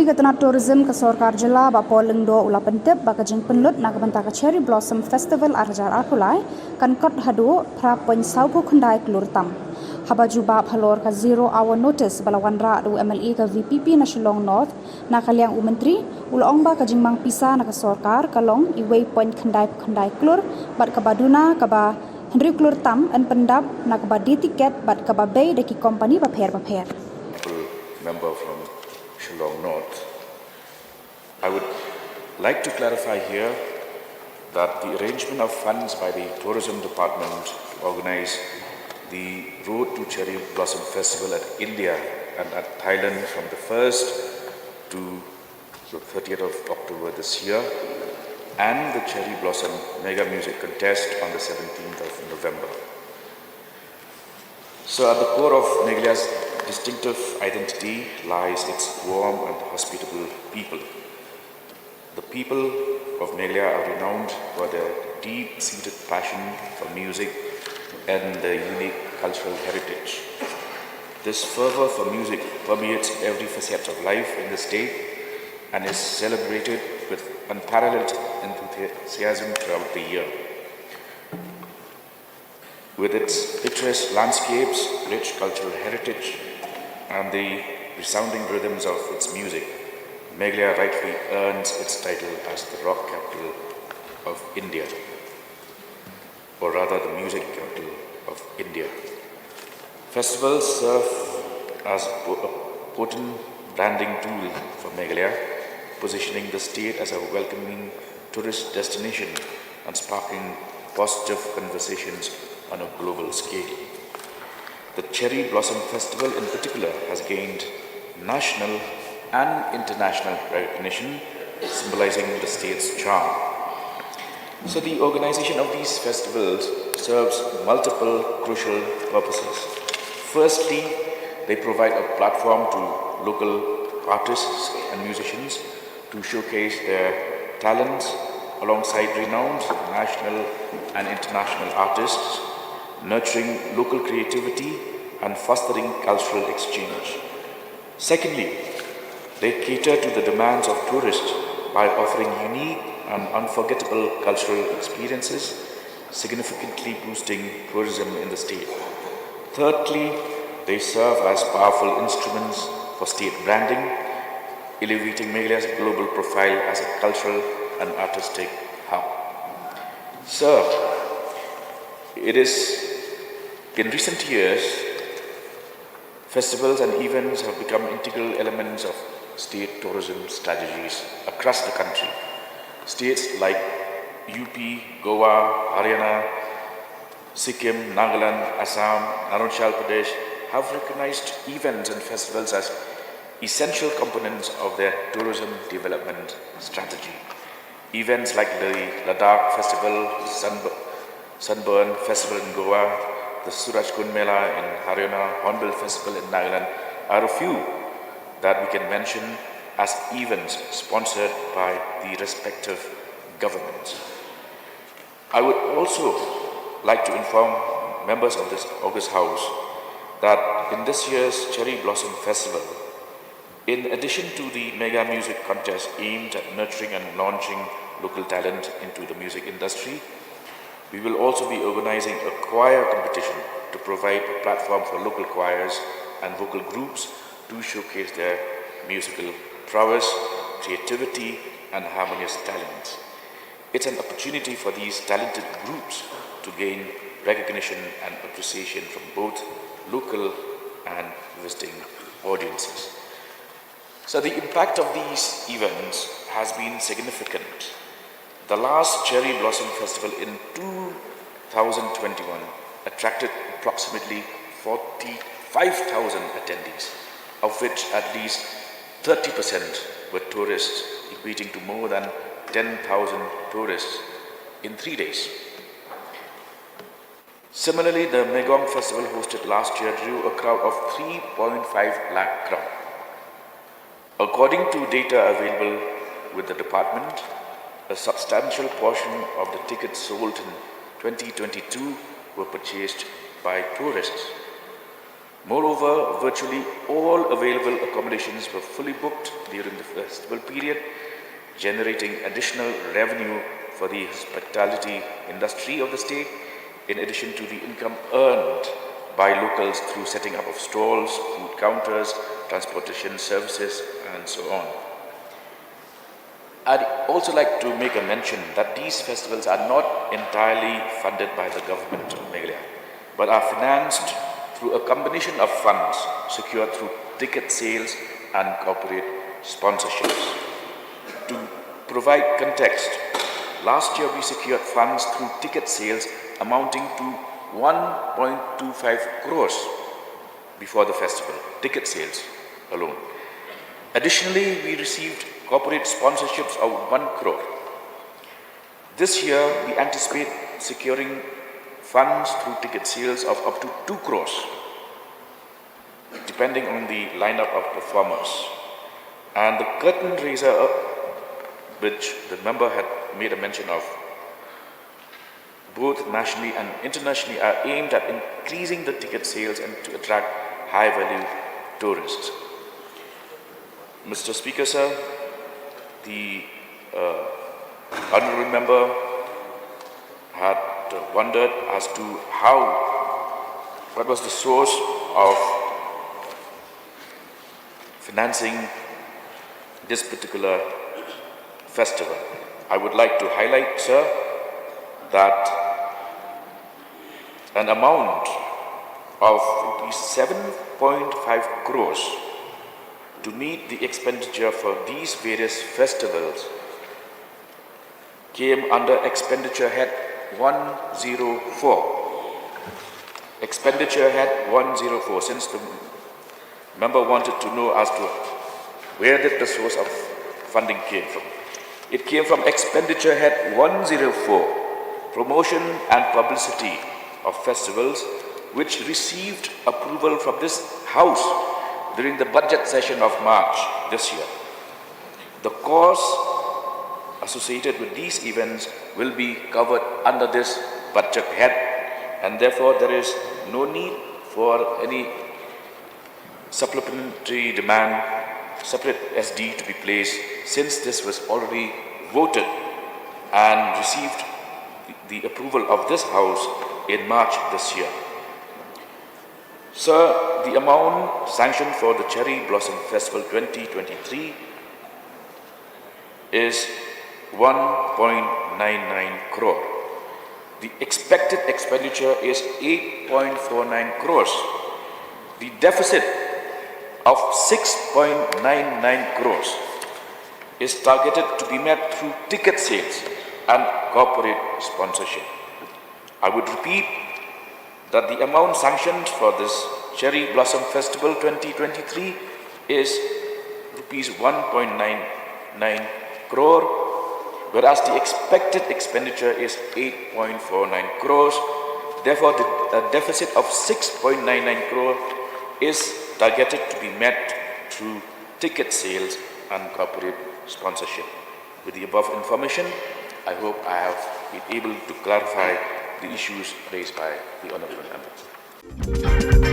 Katana Tourism ka Sorkar Jila ba polling do ula pentep ba kajing Pynlut na kabanta ka Cherry Blossom Festival arjar akulai kan kot hadu pra pen sauku kundai Klur tam. Habaju bab halor ka 0 hour notice balawan ra du MLA ka VPP na Shillong North na kaliang Myntri ulong ba kajing Mang pisa na ka Sorkar kalong iway point kundai Klur bat ka baduna ka ba Henry Klur tam en pendap na ka ba di tiket bat ka ba bay de ki company ba pher. Member from Shillong North. I would like to clarify here that the arrangement of funds by the Tourism Department to organize the Road to Cherry Blossom Festival at India and at Thailand from the 1st to the 30th of October this year and the Cherry Blossom Mega Music Contest on the 17th of November. So at the core of Meghalaya's distinctive identity lies its warm and hospitable people. The people of Meghalaya are renowned for their deep-seated passion for music and their unique cultural heritage. This fervor for music permeates every facet of life in the state and is celebrated with unparalleled enthusiasm throughout the year. With its picturesque landscapes, rich cultural heritage, and the resounding rhythms of its music, Meghalaya rightfully earns its title as the rock capital of India, or rather the music capital of India. Festivals serve as a potent branding tool for Meghalaya, positioning the state as a welcoming tourist destination and sparking positive conversations on a global scale. The Cherry Blossom Festival in particular has gained national and international recognition, symbolizing the state's charm. So the organization of these festivals serves multiple crucial purposes. Firstly, they provide a platform to local artists and musicians to showcase their talents alongside renowned national and international artists, nurturing local creativity and fostering cultural exchange. Secondly, they cater to the demands of tourists by offering unique and unforgettable cultural experiences, significantly boosting tourism in the state. Thirdly, they serve as powerful instruments for state branding, elevating Meghalaya's global profile as a cultural and artistic hub. Sir, it is in recent years, festivals and events have become integral elements of state tourism strategies across the country. States like UP, Goa, Haryana, Sikkim, Nagaland, Assam, Arunachal Pradesh have recognized events and festivals as essential components of their tourism development strategy. Events like the Ladakh Festival, Sunburn Festival in Goa, the Suraj Kund Mela in Haryana, Hornbill Festival in Nagaland are a few that we can mention as events sponsored by the respective governments. I would also like to inform members of this August House that in this year's Cherry Blossom Festival, in addition to the mega music contest aimed at nurturing and launching local talent into the music industry, we will also be organizing a choir competition to provide a platform for local choirs and vocal groups to showcase their musical prowess, creativity, and harmonious talents. It's an opportunity for these talented groups to gain recognition and appreciation from both local and visiting audiences. So the impact of these events has been significant. The last Cherry Blossom Festival in 2021 attracted approximately 45,000 attendees, of which at least 30% were tourists, equating to more than 10,000 tourists in 3 days. Similarly, the Megong Festival hosted last year drew a crowd of 3.5 lakh crowd. According to data available with the department, a substantial portion of the tickets sold in 2022 were purchased by tourists. Moreover, virtually all available accommodations were fully booked during the festival period, generating additional revenue for the hospitality industry of the state, in addition to the income earned by locals through setting up of stalls, food counters, transportation services, and so on. I'd also like to make a mention that these festivals are not entirely funded by the government of Meghalaya, but are financed through a combination of funds secured through ticket sales and corporate sponsorships. To provide context, last year we secured funds through ticket sales amounting to 1.25 crores before the festival, ticket sales alone. Additionally, we received corporate sponsorships of 1 crore. This year, we anticipate securing funds through ticket sales of up to 2 crores, depending on the lineup of performers. And the curtain raiser, which the member had made a mention of, both nationally and internationally, are aimed at increasing the ticket sales and to attract high-value tourists. Mr. Speaker, sir, the honorable member had wondered as to what was the source of financing this particular festival. I would like to highlight, sir, that an amount of rupees 7.5 crores to meet the expenditure for these various festivals came under expenditure head 104. Expenditure head 104, since the member wanted to know as to where did the source of funding came from. It came from expenditure head 104, promotion and publicity of festivals, which received approval from this House during the budget session of March this year. The costs associated with these events will be covered under this budget head, and therefore there is no need for any supplementary demand, separate SD to be placed, since this was already voted and received the approval of this House in March this year. Sir, the amount sanctioned for the Cherry Blossom Festival 2023 is 1.99 crore. The expected expenditure is 8.49 crores. The deficit of 6.99 crores is targeted to be met through ticket sales and corporate sponsorship. I would repeat that the amount sanctioned for this Cherry Blossom Festival 2023 is rupees 1.99 crore, whereas the expected expenditure is 8.49 crores. Therefore, the deficit of 6.99 crore is targeted to be met through ticket sales and corporate sponsorship. With the above information, I hope I have been able to clarify the issues raised by the Honourable Member.